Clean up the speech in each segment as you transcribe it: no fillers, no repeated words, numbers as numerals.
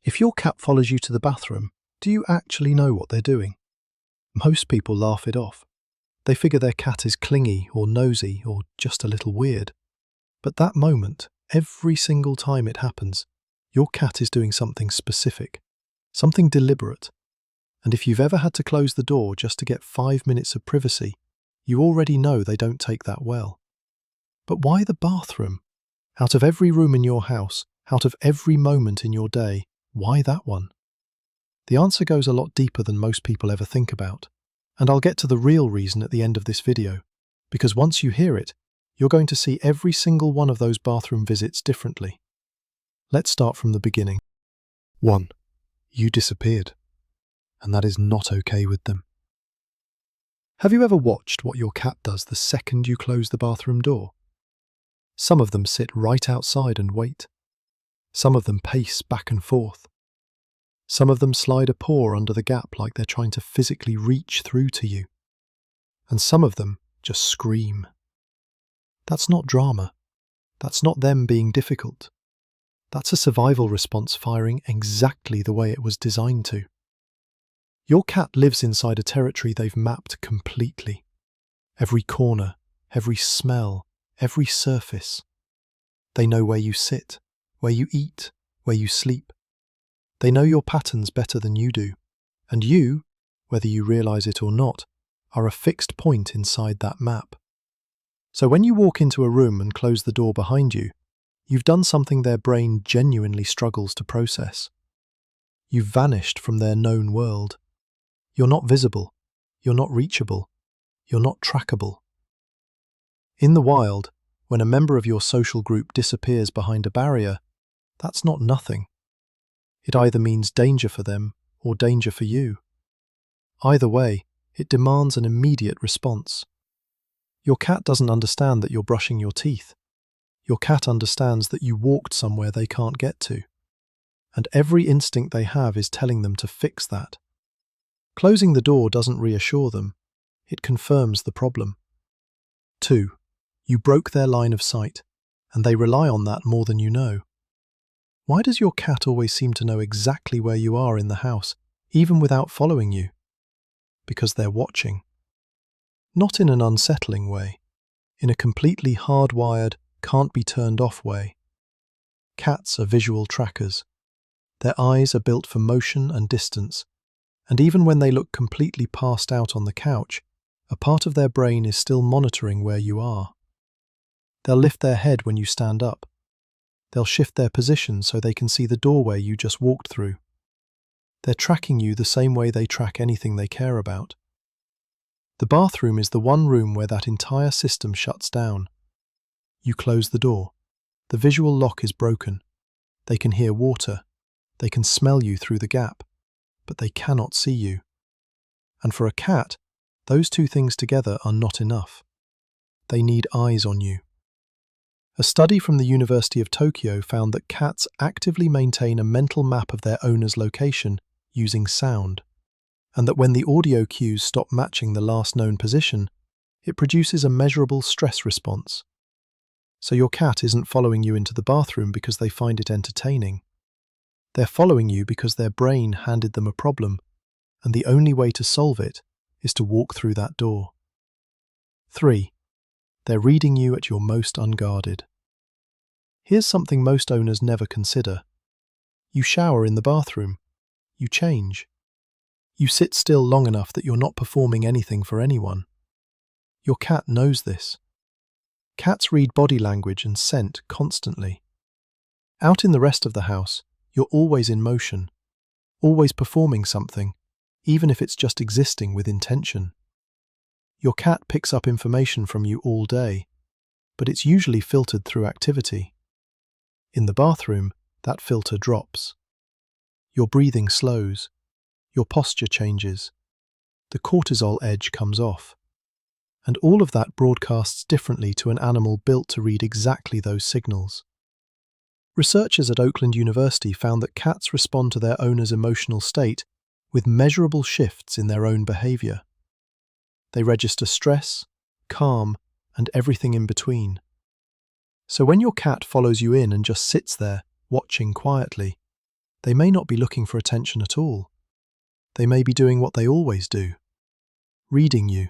If your cat follows you to the bathroom, do you actually know what they're doing? Most people laugh it off. They figure their cat is clingy or nosy or just a little weird. But that moment, every single time it happens, your cat is doing something specific, something deliberate. And if you've ever had to close the door just to get 5 minutes of privacy, you already know they don't take that well. But why the bathroom? Out of every room in your house, out of every moment in your day, why that one? The answer goes a lot deeper than most people ever think about. And I'll get to the real reason at the end of this video, because once you hear it, you're going to see every single one of those bathroom visits differently. Let's start from the beginning. 1. You disappeared. And that is not okay with them. Have you ever watched what your cat does the second you close the bathroom door? Some of them sit right outside and wait. Some of them pace back and forth. Some of them slide a paw under the gap like they're trying to physically reach through to you. And some of them just scream. That's not drama. That's not them being difficult. That's a survival response firing exactly the way it was designed to. Your cat lives inside a territory they've mapped completely. Every corner, every smell, every surface. They know where you sit, where you eat, where you sleep. They know your patterns better than you do, and you, whether you realize it or not, are a fixed point inside that map. So when you walk into a room and close the door behind you, you've done something their brain genuinely struggles to process. You've vanished from their known world. You're not visible, you're not reachable, you're not trackable. In the wild, when a member of your social group disappears behind a barrier, that's not nothing. It either means danger for them or danger for you. Either way, it demands an immediate response. Your cat doesn't understand that you're brushing your teeth. Your cat understands that you walked somewhere they can't get to. And every instinct they have is telling them to fix that. Closing the door doesn't reassure them. It confirms the problem. 2. You broke their line of sight, and they rely on that more than you know. Why does your cat always seem to know exactly where you are in the house, even without following you? Because they're watching. Not in an unsettling way, in a completely hardwired, can't-be-turned-off way. Cats are visual trackers. Their eyes are built for motion and distance, and even when they look completely passed out on the couch, a part of their brain is still monitoring where you are. They'll lift their head when you stand up. They'll shift their position so they can see the doorway you just walked through. They're tracking you the same way they track anything they care about. The bathroom is the one room where that entire system shuts down. You close the door. The visual lock is broken. They can hear water. They can smell you through the gap, but they cannot see you. And for a cat, those two things together are not enough. They need eyes on you. A study from the University of Tokyo found that cats actively maintain a mental map of their owner's location using sound, and that when the audio cues stop matching the last known position, it produces a measurable stress response. So your cat isn't following you into the bathroom because they find it entertaining. They're following you because their brain handed them a problem, and the only way to solve it is to walk through that door. 3. They're reading you at your most unguarded. Here's something most owners never consider. You shower in the bathroom. You change. You sit still long enough that you're not performing anything for anyone. Your cat knows this. Cats read body language and scent constantly. Out in the rest of the house, you're always in motion, always performing something, even if it's just existing with intention. Your cat picks up information from you all day, but it's usually filtered through activity. In the bathroom, that filter drops. Your breathing slows. Your posture changes. The cortisol edge comes off. And all of that broadcasts differently to an animal built to read exactly those signals. Researchers at Oakland University found that cats respond to their owner's emotional state with measurable shifts in their own behavior. They register stress, calm, and everything in between. So when your cat follows you in and just sits there, watching quietly, They may not be looking for attention at all. They may be doing what they always do, reading you,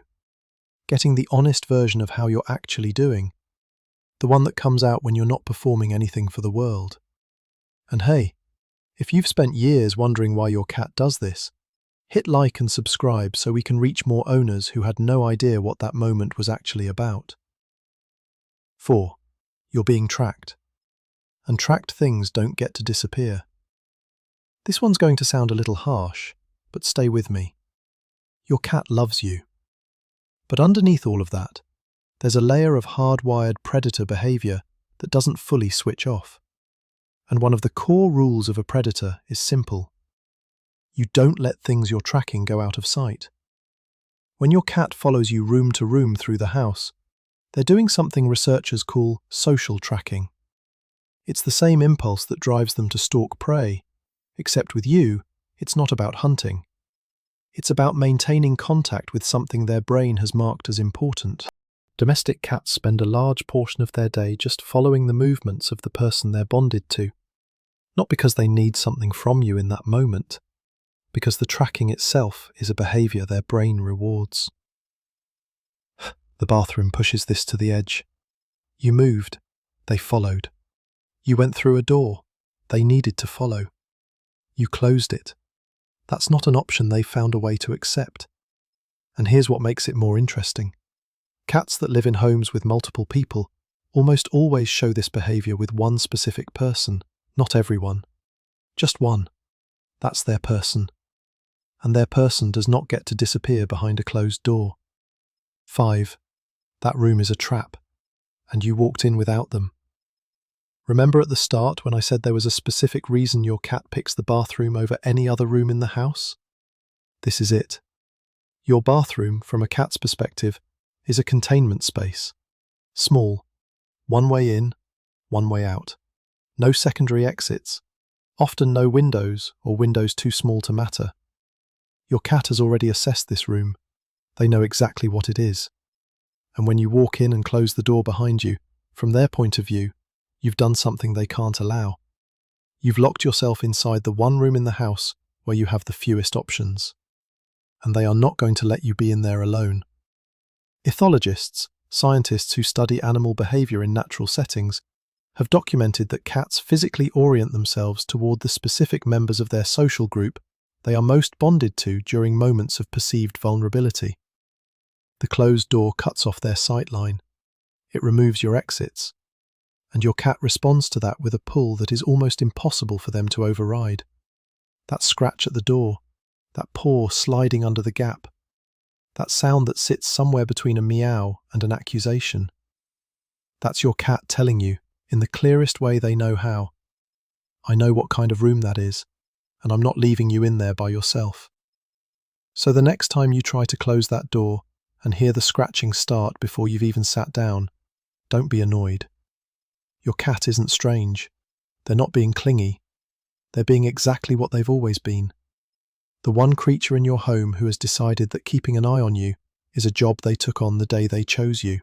getting the honest version of how you're actually doing, the one that comes out when you're not performing anything for the world. And hey, if you've spent years wondering why your cat does this, hit like and subscribe so we can reach more owners who had no idea what that moment was actually about. 4. You're being tracked. And tracked things don't get to disappear. This one's going to sound a little harsh, but stay with me. Your cat loves you. But underneath all of that, there's a layer of hardwired predator behavior that doesn't fully switch off. And one of the core rules of a predator is simple. You don't let things you're tracking go out of sight. When your cat follows you room to room through the house, they're doing something researchers call social tracking. It's the same impulse that drives them to stalk prey, except with you, it's not about hunting. It's about maintaining contact with something their brain has marked as important. Domestic cats spend a large portion of their day just following the movements of the person they're bonded to, not because they need something from you in that moment, because the tracking itself is a behavior their brain rewards. The bathroom pushes this to the edge. You moved, they followed. You went through a door, they needed to follow. You closed it. That's not an option they found a way to accept. And here's what makes it more interesting. Cats that live in homes with multiple people almost always show this behavior with one specific person, not everyone. Just one. That's their person. And their person does not get to disappear behind a closed door. 5. That room is a trap, and you walked in without them. Remember at the start when I said there was a specific reason your cat picks the bathroom over any other room in the house? This is it. Your bathroom, from a cat's perspective, is a containment space. Small. One way in, one way out. No secondary exits. Often no windows, or windows too small to matter. Your cat has already assessed this room. They know exactly what it is. And when you walk in and close the door behind you, from their point of view, you've done something they can't allow. You've locked yourself inside the one room in the house where you have the fewest options. And they are not going to let you be in there alone. Ethologists, scientists who study animal behavior in natural settings, have documented that cats physically orient themselves toward the specific members of their social group they are most bonded to during moments of perceived vulnerability. The closed door cuts off their sight line. It removes your exits. And your cat responds to that with a pull that is almost impossible for them to override. That scratch at the door, that paw sliding under the gap, that sound that sits somewhere between a meow and an accusation. That's your cat telling you, in the clearest way they know how, I know what kind of room that is, and I'm not leaving you in there by yourself. So the next time you try to close that door and hear the scratching start before you've even sat down, don't be annoyed. Your cat isn't strange. They're not being clingy. They're being exactly what they've always been. The one creature in your home who has decided that keeping an eye on you is a job they took on the day they chose you.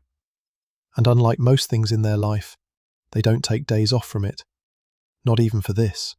And unlike most things in their life, they don't take days off from it. Not even for this.